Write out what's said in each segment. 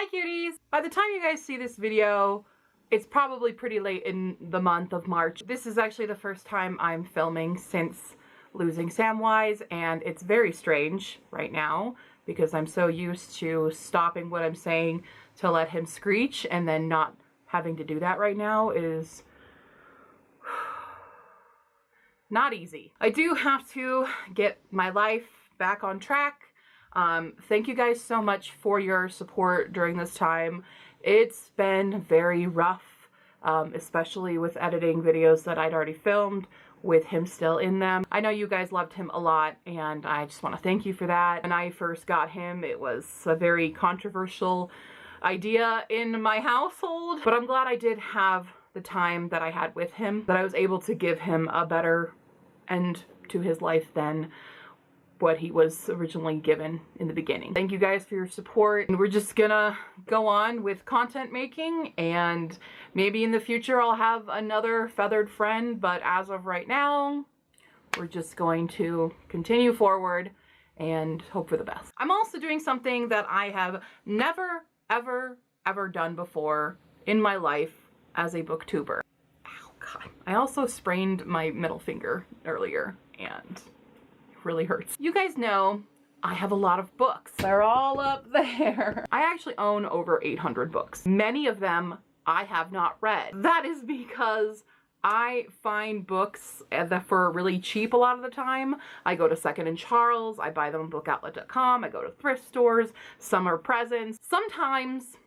Hi cuties! By the time you guys see this video, it's probably pretty late in the month of March. This is actually the first time I'm filming since losing Samwise, and it's very strange right now because I'm so used to stopping what I'm saying to let him screech, and then not having to do that right now is not easy. I do have to get my life back on track. Thank you guys so much for your support during this time. It's been very rough, especially with editing videos that I'd already filmed with him still in them. I know you guys loved him a lot, and I just want to thank you for that. When I first got him, it was a very controversial idea in my household, but I'm glad I did have the time that I had with him, that I was able to give him a better end to his life than what he was originally given in the beginning. Thank you guys for your support, and we're just gonna go on with content making, and maybe in the future I'll have another feathered friend, but as of right now, we're just going to continue forward and hope for the best. I'm also doing something that I have never, ever done before in my life as a booktuber. Ow, God. I also sprained my middle finger earlier, and really hurts. You guys know I have a lot of books. They're all up there. I actually own over 800 books. Many of them I have not read. That is because I find books that for really cheap a lot of the time. I go to Second & Charles, I buy them on bookoutlet.com, I go to thrift stores, summer presents. Sometimes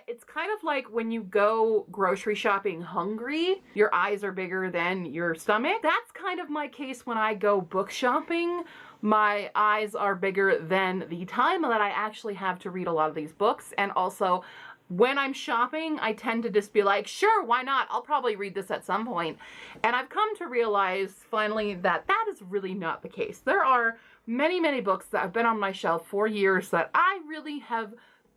it's kind of like when you go grocery shopping hungry, your eyes are bigger than your stomach. That's kind of my case when I go book shopping. My eyes are bigger than the time that I actually have to read a lot of these books. And also, when I'm shopping, I tend to just be like, sure, why not? I'll probably read this at some point. And I've come to realize finally that that is really not the case. There are many books that have been on my shelf for years that I really have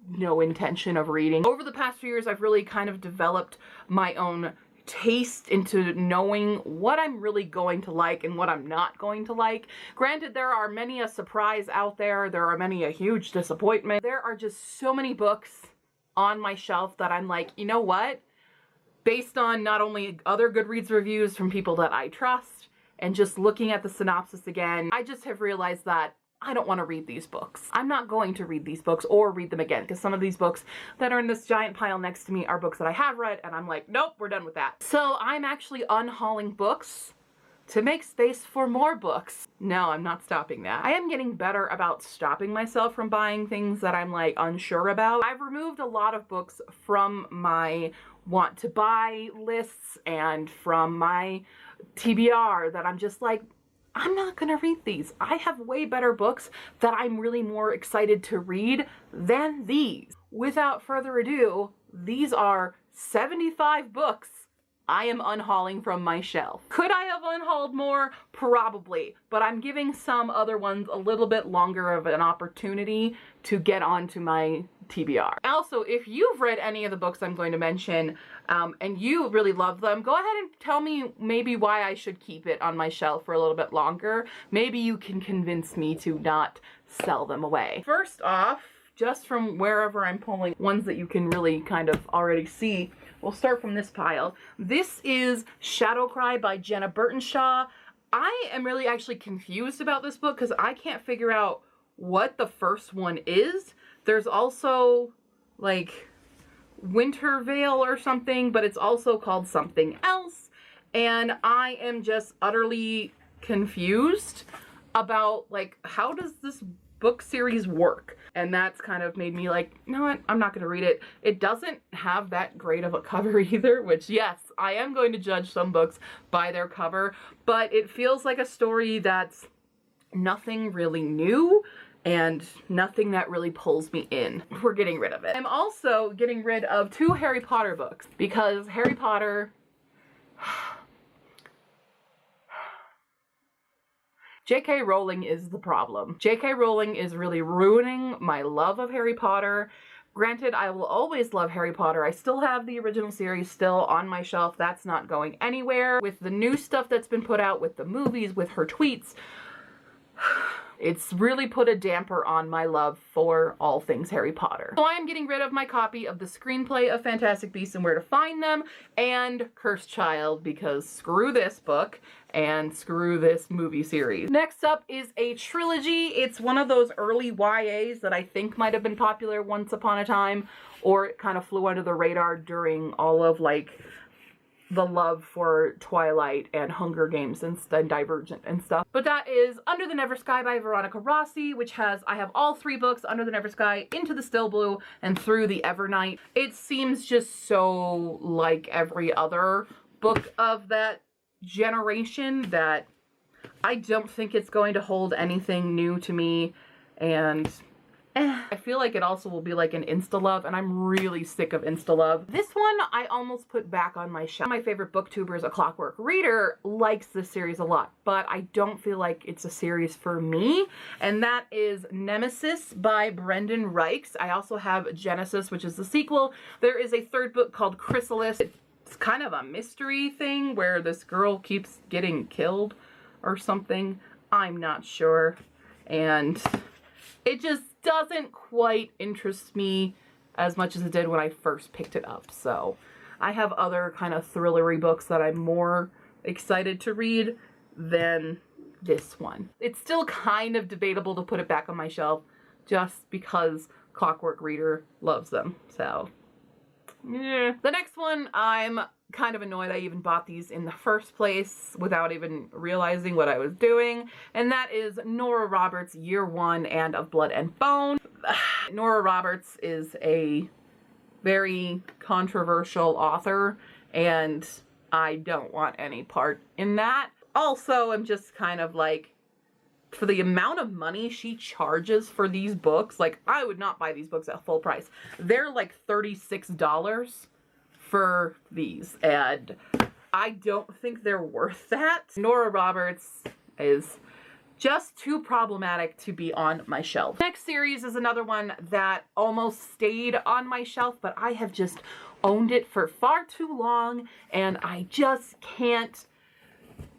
no intention of reading. Over the past few years, I've really kind of developed my own taste into knowing what I'm really going to like and what I'm not going to like. Granted, there are many a surprise out there. There are many a huge disappointment. There are just so many books on my shelf that I'm like, you know what? Based on not only other Goodreads reviews from people that I trust and just looking at the synopsis again, I just have realized that I don't want to read these books. I'm not going to read these books or read them again, because some of these books that are in this giant pile next to me are books that I have read, and I'm like, nope, we're done with that. So I'm actually unhauling books to make space for more books. No, I'm not stopping that. I am getting better about stopping myself from buying things that I'm like unsure about. I've removed a lot of books from my want to buy lists and from my TBR that I'm just like, I'm not gonna read these. I have way better books that I'm really more excited to read than these. Without further ado, these are 75 books I am unhauling from my shelf. Could I have unhauled more? Probably, but I'm giving some other ones a little bit longer of an opportunity to get onto my TBR. Also, if you've read any of the books I'm going to mention and you really love them, go ahead and tell me maybe why I should keep it on my shelf for a little bit longer. Maybe you can convince me to not sell them away. First off, just from wherever I'm pulling ones that you can really kind of already see, we'll start from this pile. This is Shadow Cry by Jenna Burtonshaw. I am really actually confused about this book because I can't figure out what the first one is. There's also like Winter Veil or something, but it's also called something else. And I am just utterly confused about like, how does this book series work? And that's kind of made me like, you know what, I'm not gonna read it. It doesn't have that great of a cover either, which yes, I am going to judge some books by their cover, but it feels like a story that's nothing really new and nothing that really pulls me in. We're getting rid of it. I'm also getting rid of 2 Harry Potter books because Harry Potter, J.K. Rowling is the problem. J.K. Rowling is really ruining my love of Harry Potter. Granted, I will always love Harry Potter. I still have the original series still on my shelf. That's not going anywhere. With the new stuff that's been put out, with the movies, with her tweets, it's really put a damper on my love for all things Harry Potter. So I am getting rid of my copy of the screenplay of Fantastic Beasts and Where to Find Them and Cursed Child, because screw this book and screw this movie series. Next up is a trilogy. It's one of those early YAs that I think might have been popular once upon a time, or it kind of flew under the radar during all of like the love for Twilight and Hunger Games and Divergent and stuff. But that is Under the Never Sky by Veronica Rossi, which has, I have all 3 books, Under the Never Sky, Into the Still Blue, and Through the Evernight. It seems just so like every other book of that generation that I don't think it's going to hold anything new to me, and I feel like it also will be like an insta-love, and I'm really sick of insta-love. This one I almost put back on my shelf. My favorite booktubers, A Clockwork Reader, likes this series a lot, but I don't feel like it's a series for me, and that is Nemesis by Brendan Reichs. I also have Genesis, which is the sequel. There is a 3rd book called Chrysalis. It's kind of a mystery thing where this girl keeps getting killed or something. I'm not sure, and it just doesn't quite interest me as much as it did when I first picked it up. So I have other kind of thrillery books that I'm more excited to read than this one. It's still kind of debatable to put it back on my shelf just because Clockwork Reader loves them. So yeah. The next one, I'm kind of annoyed I even bought these in the first place without even realizing what I was doing, and that is Nora Roberts' Year One and Of Blood and Bone. Nora Roberts is a very controversial author, and I don't want any part in that. Also, I'm just kind of like, for the amount of money she charges for these books, like, I would not buy these books at full price. They're like $36 for these, and I don't think they're worth that. Nora Roberts is just too problematic to be on my shelf. Next series is another one that almost stayed on my shelf, but I have just owned it for far too long, and I just can't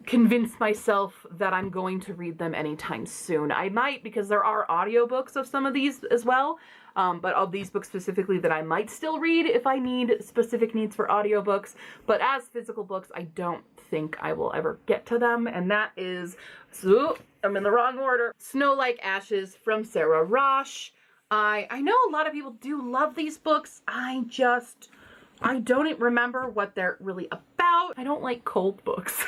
convince myself that I'm going to read them anytime soon. I might, because there are audiobooks of some of these as well, but of these books specifically that I might still read if I need specific needs for audiobooks. But as physical books, I don't think I will ever get to them, and that is, so I'm in the wrong order, Snow Like Ashes from Sarah Rosh. I know a lot of people do love these books. I don't remember what they're really about. I don't like cold books.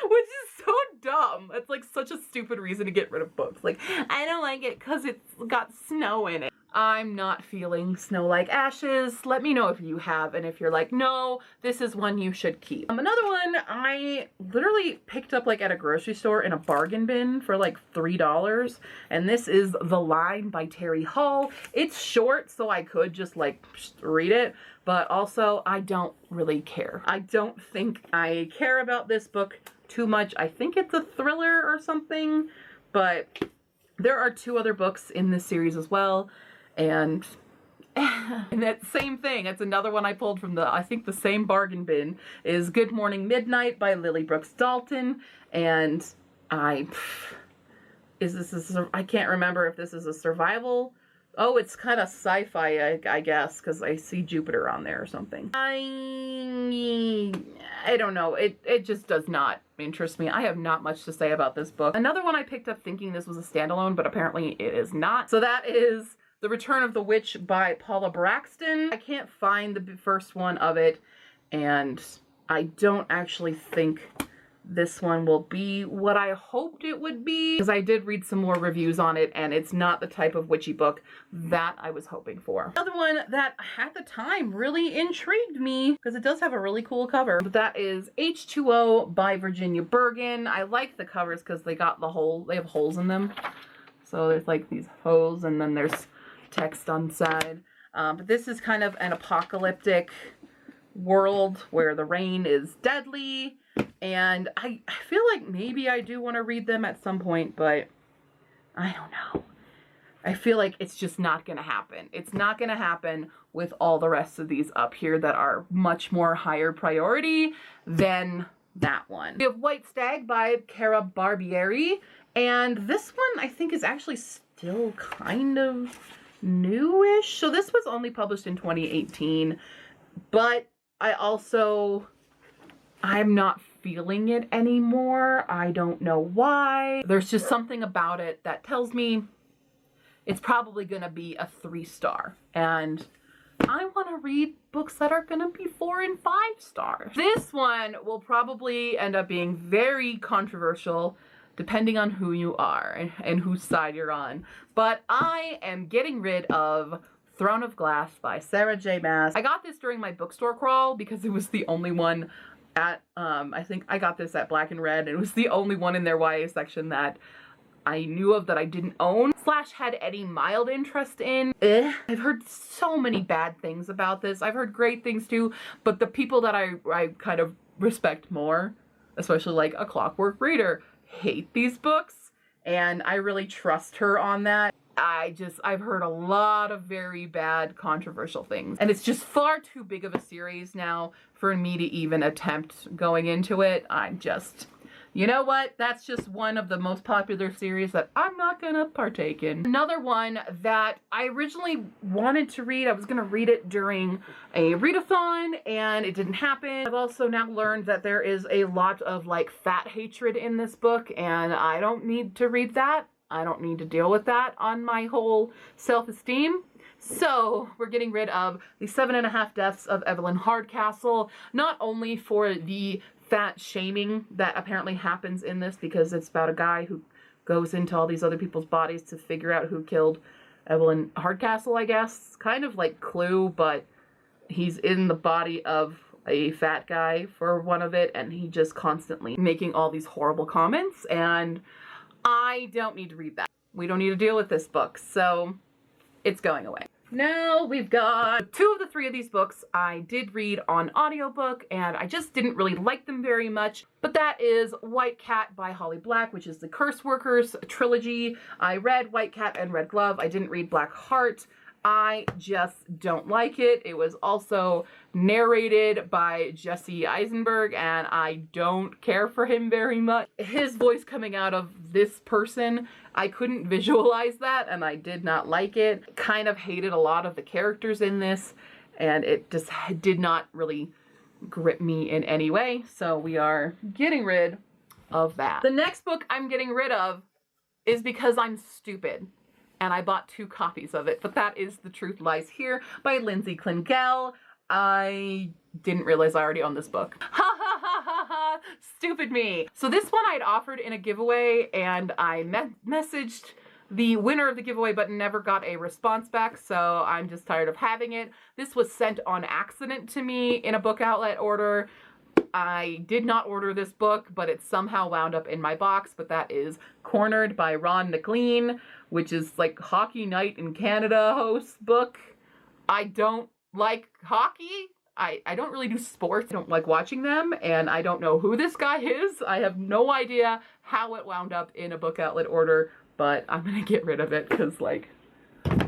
Which is so dumb. It's like such a stupid reason to get rid of books. Like, I don't like it because it's got snow in it. I'm not feeling Snow Like Ashes. Let me know if you have, and if you're like, no, this is one you should keep. Another one I literally picked up like at a grocery store in a bargain bin for like $3, and this is The Line by Terry Hall. It's short, so I could just like read it, but also I don't really care. I don't think I care about this book too much. I think it's a thriller or something, but there are 2 other books in this series as well, and that same thing. It's another one I pulled from I think the same bargain bin, is Good Morning Midnight by Lily Brooks Dalton, and I can't remember if this is a survival. Oh, it's kind of sci-fi, I guess, because I see Jupiter on there or something. I don't know. It just does not interest me. I have not much to say about this book. Another one I picked up thinking this was a standalone, but apparently it is not. So that is The Return of the Witch by Paula Braxton. I can't find the first one of it, and I don't actually think this one will be what I hoped it would be, because I did read some more reviews on it, and it's not the type of witchy book that I was hoping for. Another one that at the time really intrigued me, because it does have a really cool cover, but that is H2O by Virginia Bergen. I like the covers because they got they have holes in them. So there's like these holes, and then there's text on the side. But this is kind of an apocalyptic world where the rain is deadly, and I feel like maybe I do want to read them at some point, but I don't know. I feel like it's just not going to happen. It's not going to happen with all the rest of these up here that are much more higher priority than that one. We have White Stag by Cara Barbieri, and this one I think is actually still kind of newish. So this was only published in 2018, but I'm not feeling it anymore. I don't know why. There's just something about it that tells me it's probably gonna be a 3-star, and I want to read books that are going to be 4 and 5 stars. This one will probably end up being very controversial depending on who you are and whose side you're on. But I am getting rid of Throne of Glass by Sarah J. Maas. I got this during my bookstore crawl because it was the only one at, I think I got this at Black and Red, and it was the only one in their YA section that I knew of that I didn't own / had any mild interest in. I've heard so many bad things about this. I've heard great things too, but the people that I kind of respect more, especially like A Clockwork Reader, hate these books, and I really trust her on that. I've heard a lot of very bad controversial things, and it's just far too big of a series now for me to even attempt going into it. You know what? That's just one of the most popular series that I'm not gonna partake in. Another one that I originally wanted to read, I was gonna read it during a readathon, and it didn't happen. I've also now learned that there is a lot of like fat hatred in this book, and I don't need to read that. I don't need to deal with that on my whole self-esteem. So we're getting rid of The 7.5 Deaths of Evelyn Hardcastle, not only for the fat shaming that apparently happens in this, because it's about a guy who goes into all these other people's bodies to figure out who killed Evelyn Hardcastle, I guess. Kind of like Clue, but he's in the body of a fat guy for one of it, and he just constantly making all these horrible comments, and I don't need to read that. We don't need to deal with this book, so it's going away. Now we've got 2 of the 3 of these books I did read on audiobook, and I just didn't really like them very much. But that is White Cat by Holly Black, which is the Curse Workers trilogy. I read White Cat and Red Glove. I didn't read Black Heart. I just don't like it. It was also narrated by Jesse Eisenberg, and I don't care for him very much. His voice coming out of this person, I couldn't visualize that, and I did not like it. Kind of hated a lot of the characters in this, and it just did not really grip me in any way, so we are getting rid of that. The next book I'm getting rid of is because I'm stupid, and I bought 2 copies of it, but that is The Truth Lies Here by Lindsay Klingel. I didn't realize I already owned this book. Ha ha ha ha ha! Stupid me! So this one I'd offered in a giveaway, and I messaged the winner of the giveaway but never got a response back, so I'm just tired of having it. This was sent on accident to me in a book outlet order. I did not order this book, but it somehow wound up in my box, but that is Cornered by Ron McLean, which is like Hockey Night in Canada host book. I don't like hockey. I don't really do sports. I don't like watching them, and I don't know who this guy is. I have no idea how it wound up in a book outlet order, but I'm gonna get rid of it because, like,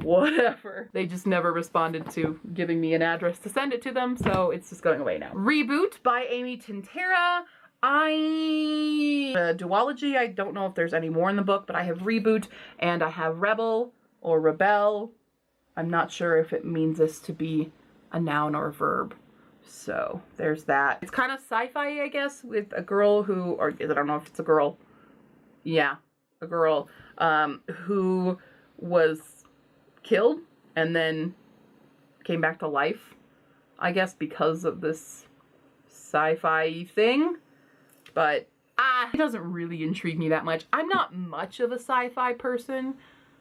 whatever. They just never responded to giving me an address to send it to them, so it's just going away now. Reboot by Amy Tintera. Duology, I don't know if there's any more in the book, but I have Reboot and I have Rebel or Rebel. I'm not sure if it means this to be a noun or a verb. So there's that. It's kind of sci-fi, I guess, with a girl who, or I don't know if it's a girl. Yeah, a girl who was killed and then came back to life, I guess, because of this sci-fi thing. But it doesn't really intrigue me that much. I'm not much of a sci-fi person.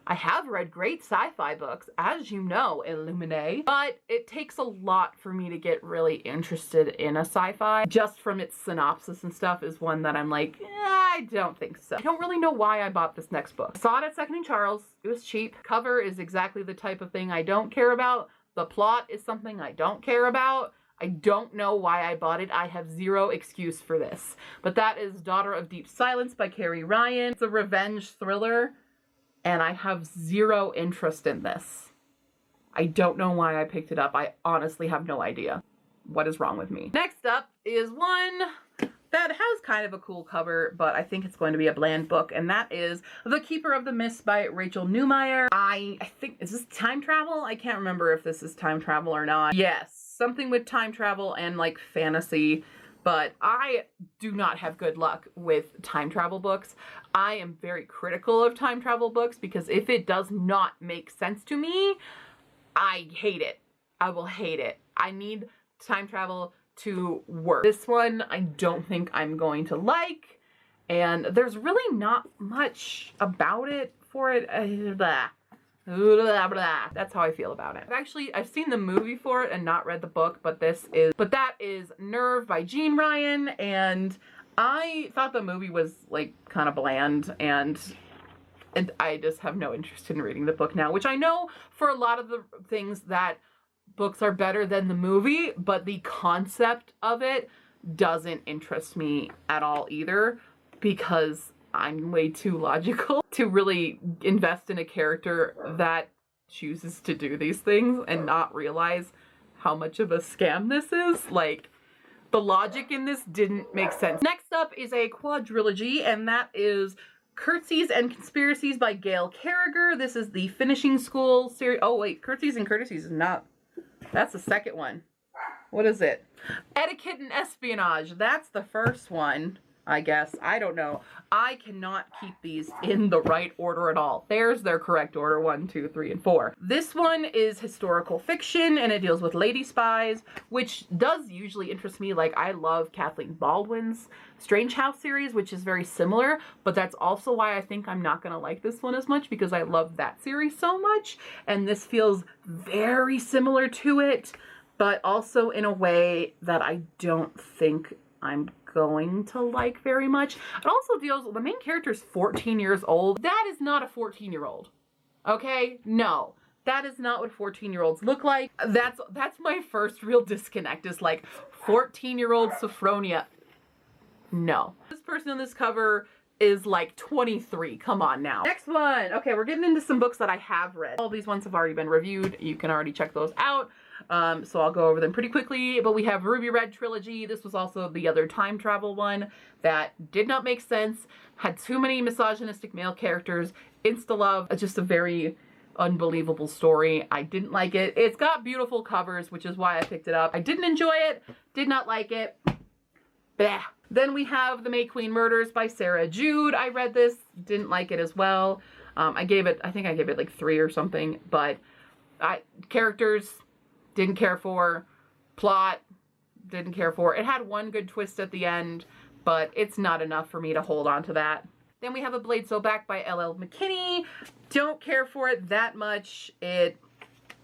I have read great sci-fi books, as you know, Illuminae, but it takes a lot for me to get really interested in a sci-fi. Just from its synopsis and stuff is one that I'm like, I don't think so. I don't really know why I bought this next book. I saw it at Second and Charles. It was cheap. Cover is exactly the type of thing I don't care about. The plot is something I don't care about. I don't know why I bought it. I have zero excuse for this. But that is Daughter of Deep Silence by Carrie Ryan. It's a revenge thriller, and I have zero interest in this. I don't know why I picked it up. I honestly have no idea what is wrong with me. Next up is one that has kind of a cool cover, but I think it's going to be a bland book, and that is The Keeper of the Mists by Rachel Neumeyer. I think, is this time travel? I can't remember if this is time travel or not. Yes, something with time travel and like fantasy, but I do not have good luck with time travel books. I am very critical of time travel books because if it does not make sense to me, I hate it. I will hate it. I need time travel to work. This one I don't think I'm going to like, and there's really not much about it for it. Blah. Blah, blah. That's how I feel about it. I've seen the movie for it and not read the book, but that is Nerve by Jean Ryan, and I thought the movie was like kind of bland, and I just have no interest in reading the book now, which I know for a lot of the things that books are better than the movie, but the concept of it doesn't interest me at all either, because I'm way too logical to really invest in a character that chooses to do these things and not realize how much of a scam this is. Like, the logic in this didn't make sense. Next up is a quadrilogy, and that is Curtsies and Conspiracies by Gail Carriger. This is the Finishing School series. Oh wait, Curtsies and Courtesies is not. That's the second one. What is it? Etiquette and Espionage. That's the first one, I guess. I don't know. I cannot keep these in the right order at all. There's their correct order. 1, 2, 3, and 4. This one is historical fiction, and it deals with lady spies, which does usually interest me. Like, I love Kathleen Baldwin's Strange House series, which is very similar, but that's also why I think I'm not going to like this one as much, because I love that series so much, and this feels very similar to it, but also in a way that I don't think I'm going to like very much. It also deals with, the main character is 14 years old. That is not a 14-year-old. Okay? No. That is not what 14-year-olds look like. That's my first real disconnect, is like 14-year-old Sophronia. No. This person on this cover is like 23. Come on now. Next one. Okay, we're getting into some books that I have read. All these ones have already been reviewed. You can already check those out. So I'll go over them pretty quickly, but we have Ruby Red Trilogy. This was also the other time travel one that did not make sense, had too many misogynistic male characters, insta-love, just a very unbelievable story. I didn't like it. It's got beautiful covers, which is why I picked it up. I didn't enjoy it, did not like it. Bah. Then we have The May Queen Murders by Sarah Jude. I read this, didn't like it as well. I think I gave it like 3 or something, but characters, didn't care for. Plot, didn't care for. It had one good twist at the end, but it's not enough for me to hold on to that. Then we have A Blade So Back by L.L. McKinney. Don't care for it that much. It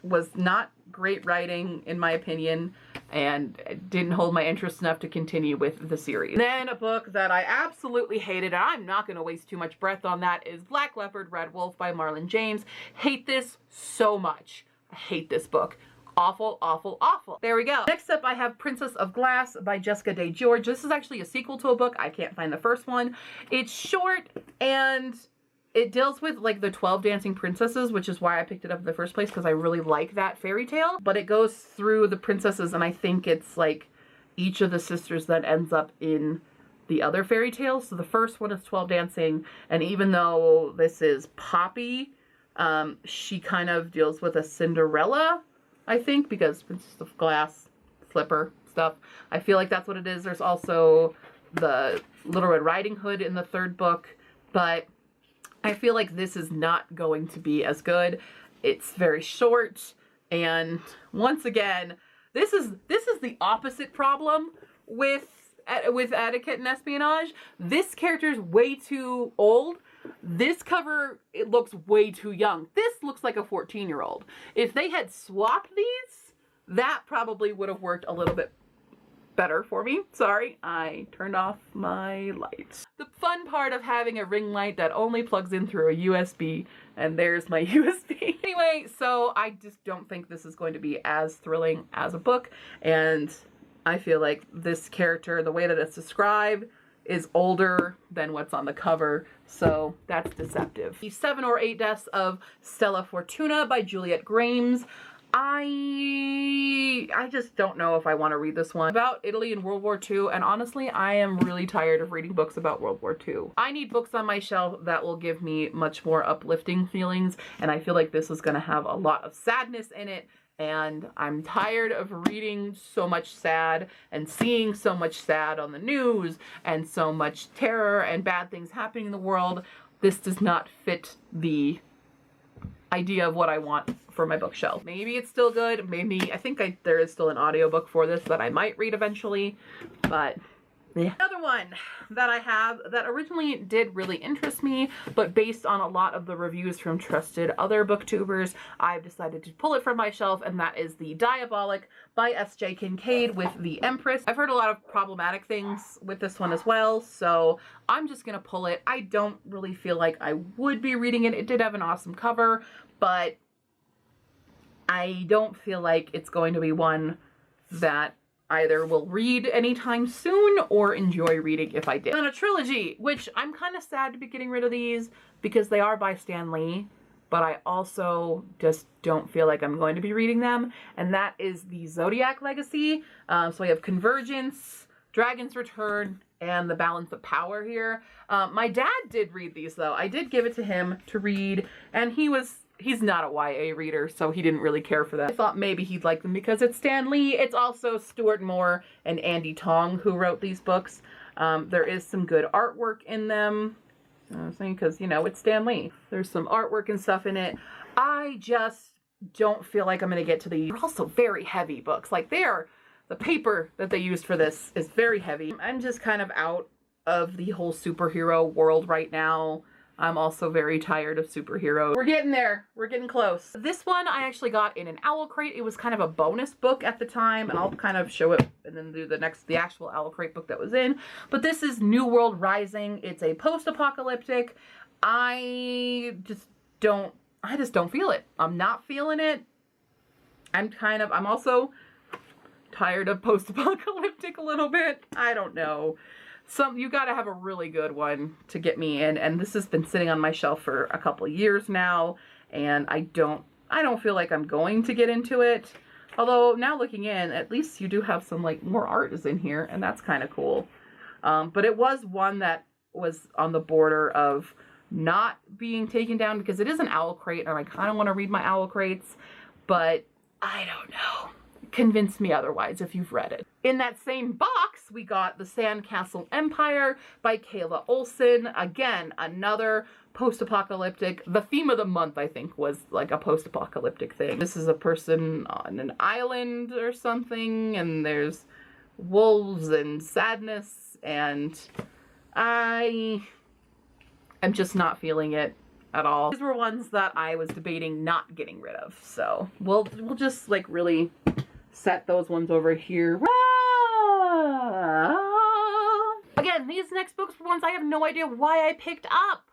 was not great writing, in my opinion, and it didn't hold my interest enough to continue with the series. Then a book that I absolutely hated, and I'm not going to waste too much breath on that, is Black Leopard, Red Wolf by Marlon James. Hate this so much. I hate this book. Awful, awful, awful. There we go. Next up, I have Princess of Glass by Jessica Day George. This is actually a sequel to a book. I can't find the first one. It's short, and it deals with like the 12 dancing princesses, which is why I picked it up in the first place, because I really like that fairy tale. But it goes through the princesses, and I think it's like each of the sisters that ends up in the other fairy tales. So the first one is 12 dancing, and even though this is Poppy, she kind of deals with a Cinderella, I think, because Princess of Glass, Flipper stuff. I feel like that's what it is. There's also the Little Red Riding Hood in the third book, but I feel like this is not going to be as good. It's very short, and once again, this is the opposite problem with Etiquette and Espionage. This character is way too old. This cover, it looks way too young. This looks like a 14-year-old. If they had swapped these, that probably would have worked a little bit better for me. Sorry, I turned off my lights. The fun part of having a ring light that only plugs in through a USB, and there's my USB. Anyway, so I just don't think this is going to be as thrilling as a book, and I feel like this character, the way that it's described, is older than what's on the cover, so that's deceptive. The 7 or 8 Deaths of Stella Fortuna by Juliet Grimes. I I just don't know if I want to read this one. About Italy and World War II, and honestly, I am really tired of reading books about World War II. I need books on my shelf that will give me much more uplifting feelings, and I feel like this is going to have a lot of sadness in it, and I'm tired of reading so much sad and seeing so much sad on the news and so much terror and bad things happening in the world. This does not fit the idea of what I want for my bookshelf. Maybe it's still good. Maybe, I think there is still an audiobook for this that I might read eventually, but yeah. Another one that I have that originally did really interest me, but based on a lot of the reviews from trusted other booktubers, I've decided to pull it from my shelf, and that is The Diabolic by S.J. Kincaid with The Empress. I've heard a lot of problematic things with this one as well, so I'm just gonna pull it. I don't really feel like I would be reading it. It did have an awesome cover, but I don't feel like it's going to be one that either will read anytime soon or enjoy reading if I did. And a trilogy, which I'm kind of sad to be getting rid of these because they are by Stan Lee, but I also just don't feel like I'm going to be reading them, and that is the Zodiac Legacy. So we have Convergence, Dragon's Return, and The Balance of Power here. My dad did read these though. I did give it to him to read, and he's not a YA reader, so he didn't really care for that. I thought maybe he'd like them because it's Stan Lee. It's also Stuart Moore and Andy Tong who wrote these books. There is some good artwork in them. I'm saying because, you know, it's Stan Lee. There's some artwork and stuff in it. I just don't feel like I'm going to get to the... They're also very heavy books. Like, the paper that they used for this is very heavy. I'm just kind of out of the whole superhero world right now. I'm also very tired of superheroes. We're getting there. We're getting close. This one I actually got in an Owl Crate. It was kind of a bonus book at the time, and I'll kind of show it and then do the actual Owl Crate book that was in. But this is New World Rising. It's a post-apocalyptic. I just don't feel it. I'm not feeling it. I'm also tired of post-apocalyptic a little bit. I don't know. You gotta have a really good one to get me in, and this has been sitting on my shelf for a couple of years now, and I don't feel like I'm going to get into it. Although now looking in, at least you do have some like more art is in here, and that's kind of cool. But it was one that was on the border of not being taken down because it is an Owl Crate, and I kind of want to read my Owl Crates, but I don't know. Convince me otherwise if you've read it. In that same box, we got The Sandcastle Empire by Kayla Olson. Again, another post-apocalyptic. The theme of the month, I think, was like a post-apocalyptic thing. This is a person on an island or something, and there's wolves and sadness, and I am just not feeling it at all. These were ones that I was debating not getting rid of, so we'll just like really set those ones over here. Again, these next books were ones I have no idea why I picked up.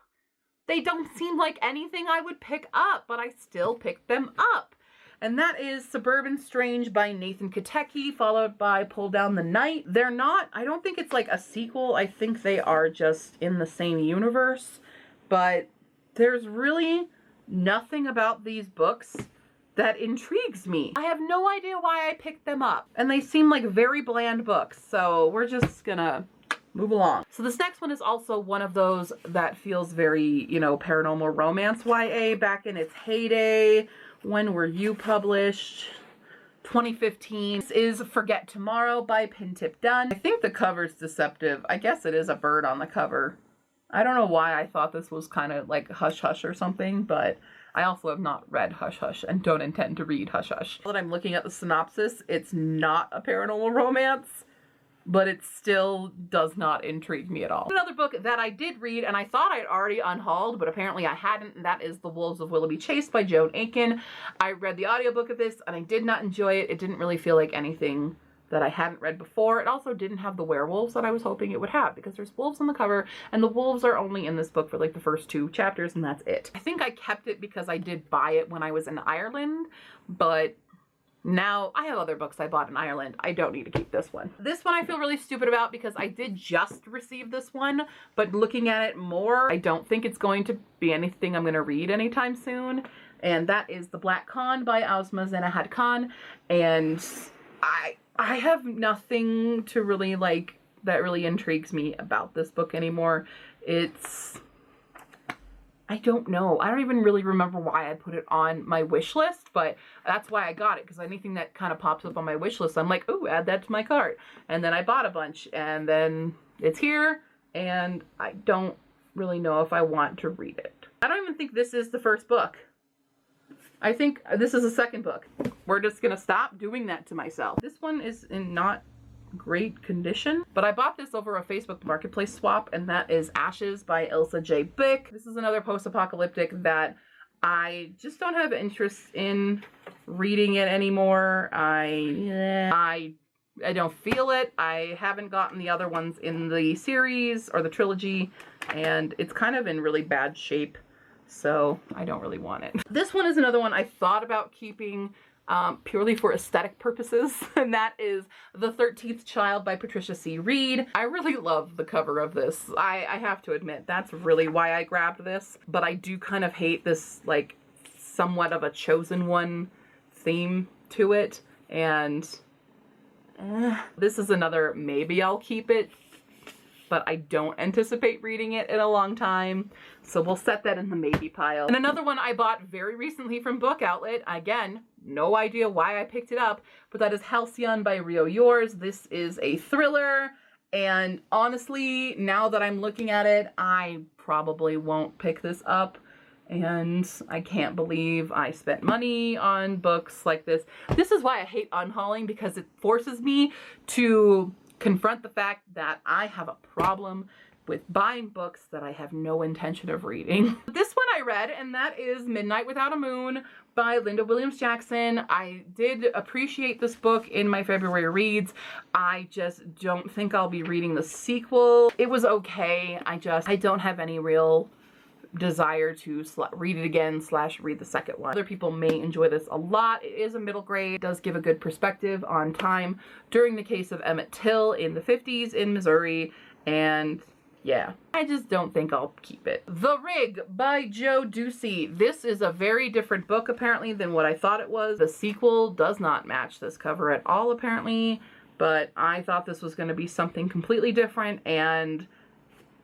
They don't seem like anything I would pick up, but I still picked them up. And that is Suburban Strange by Nathan Katecki, followed by Pull Down the Night. They're not, I don't think it's like a sequel. I think they are just in the same universe, but there's really nothing about these books that intrigues me. I have no idea why I picked them up, and they seem like very bland books, so we're just gonna move along. So this next one is also one of those that feels very, you know, paranormal romance YA back in its heyday. When were you published? 2015. This is Forget Tomorrow by Pintip Dunn. I think the cover's deceptive. I guess it is a bird on the cover. I don't know why I thought this was kind of like Hush Hush or something, but I also have not read Hush Hush and don't intend to read Hush Hush. Now that I'm looking at the synopsis, it's not a paranormal romance, but it still does not intrigue me at all. Another book that I did read, and I thought I'd already unhauled, but apparently I hadn't, and that is The Wolves of Willoughby Chase by Joan Aiken. I read the audiobook of this, and I did not enjoy it. It didn't really feel like anything that I hadn't read before. It also didn't have the werewolves that I was hoping it would have, because there's wolves on the cover, and the wolves are only in this book for like the first 2 chapters, and that's it. I think I kept it because I did buy it when I was in Ireland, but now I have other books I bought in Ireland. I don't need to keep this one. This one I feel really stupid about because I did just receive this one, but looking at it more, I don't think it's going to be anything I'm going to read anytime soon, and that is The Black Khan by Ozma Zenahad Khan, and I have nothing to really like that really intrigues me about this book anymore. I don't know. I don't even really remember why I put it on my wish list, but that's why I got it, because anything that kind of pops up on my wish list, I'm like, oh, add that to my cart. And then I bought a bunch, and then it's here, and I don't really know if I want to read it. I don't even think this is the first book. I think this is the second book. We're just gonna stop doing that to myself. This one is in not great condition, but I bought this over a Facebook Marketplace swap, and that is Ashes by Ilsa J. Bick. This is another post-apocalyptic that I just don't have interest in reading it anymore. I don't feel it. I haven't gotten the other ones in the series or the trilogy, and it's kind of in really bad shape, so I don't really want it. This one is another one I thought about keeping purely for aesthetic purposes, and that is The 13th Child by Patricia C. Reed. I really love the cover of this. I have to admit, that's really why I grabbed this, but I do kind of hate this, like, somewhat of a chosen one theme to it, and this is another maybe I'll keep it, but I don't anticipate reading it in a long time, so we'll set that in the maybe pile. And another one I bought very recently from Book Outlet, again, no idea why I picked it up, but that is Halcyon by Rio Yours. This is a thriller, and honestly, now that I'm looking at it, I probably won't pick this up, and I can't believe I spent money on books like this. This is why I hate Unhauling, because it forces me to confront the fact that I have a problem with buying books that I have no intention of reading. This one I read, and that is Midnight Without a Moon by Linda Williams Jackson. I did appreciate this book in my February reads. I just don't think I'll be reading the sequel. It was okay. I don't have any real desire to read it again / read the second one. Other people may enjoy this a lot. It is a middle grade. It does give a good perspective on time during the case of Emmett Till in the 50s in Missouri, and yeah, I just don't think I'll keep it. The Rig by Joe Ducey. This is a very different book apparently than what I thought it was. The sequel does not match this cover at all apparently, but I thought this was going to be something completely different, and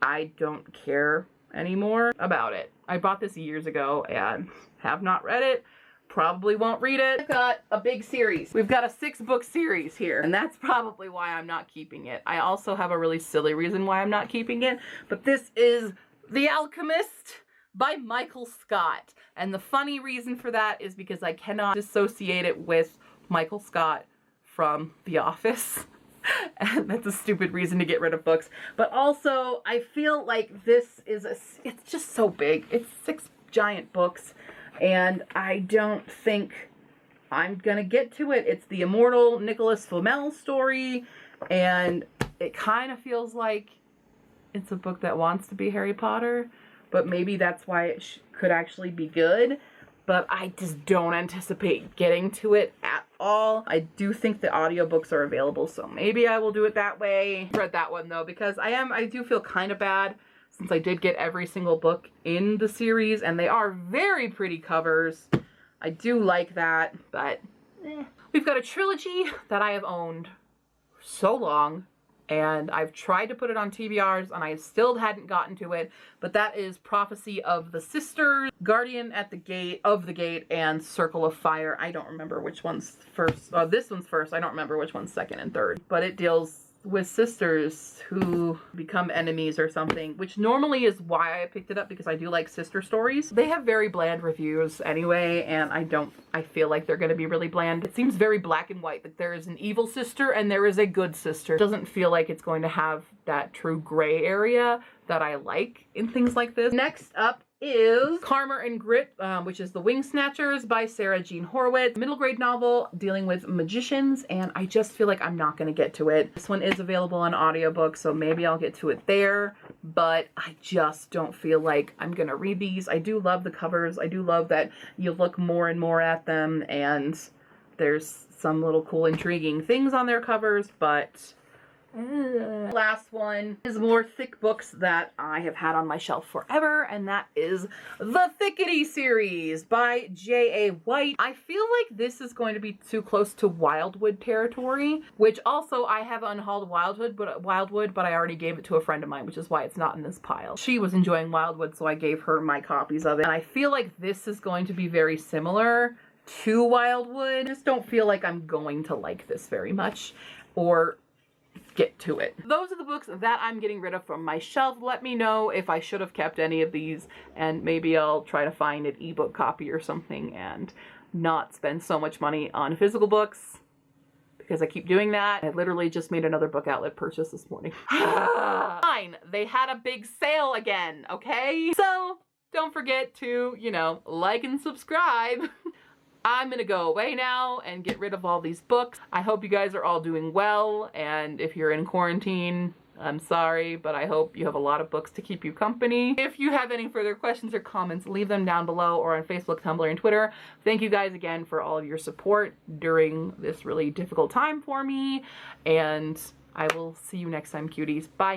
I don't care anymore about it. I bought this years ago and have not read it. Probably won't read it. I've got a big series. We've got a 6-book series here, and that's probably why I'm not keeping it. I also have a really silly reason why I'm not keeping it, but this is The Alchemist by Michael Scott. And the funny reason for that is because I cannot dissociate it with Michael Scott from The Office. And that's a stupid reason to get rid of books. But also, I feel like this is it's just so big. It's 6 giant books, and I don't think I'm gonna get to it. It's the immortal Nicholas Flamel story, and it kind of feels like it's a book that wants to be Harry Potter, but maybe that's why it could actually be good. But I just don't anticipate getting to it at all. I do think the audiobooks are available, so maybe I will do it that way. I read that one though, because I do feel kind of bad since I did get every single book in the series, and they are very pretty covers. I do like that, but We've got a trilogy that I have owned so long, and I've tried to put it on TBRs and I still hadn't gotten to it, but that is Prophecy of the Sisters, Guardian at the Gate, of the Gate, and Circle of Fire. I don't remember which one's first. This one's first. I don't remember which one's second and third, but it deals with sisters who become enemies or something, which normally is why I picked it up, because I do like sister stories. They have very bland reviews anyway, and I feel like they're going to be really bland. It seems very black and white, that there is an evil sister and there is a good sister. It doesn't feel like it's going to have that true gray area that I like in things like this. Next up is Karma and Grit, which is The Wing Snatchers by Sarah Jean Horowitz. Middle grade novel dealing with magicians, and I just feel like I'm not going to get to it. This one is available on audiobook, so maybe I'll get to it there, but I just don't feel like I'm going to read these. I do love the covers. I do love that you look more and more at them, and there's some little cool intriguing things on their covers, but Last one is more thick books that I have had on my shelf forever, and that is the Thickety series by J.A. White. I feel like this is going to be too close to Wildwood territory, which also I have unhauled Wildwood, but I already gave it to a friend of mine, which is why it's not in this pile. She was enjoying Wildwood, so I gave her my copies of it. And I feel like this is going to be very similar to Wildwood. I just don't feel like I'm going to like this very much or get to it. Those are the books that I'm getting rid of from my shelf. Let me know if I should have kept any of these, and maybe I'll try to find an ebook copy or something and not spend so much money on physical books, because I keep doing that. I literally just made another book outlet purchase this morning. Fine, they had a big sale again, okay? So don't forget to, you know, like and subscribe. I'm gonna go away now and get rid of all these books. I hope you guys are all doing well, and if you're in quarantine, I'm sorry, but I hope you have a lot of books to keep you company. If you have any further questions or comments, leave them down below or on Facebook, Tumblr, and Twitter. Thank you guys again for all of your support during this really difficult time for me, and I will see you next time, cuties. Bye.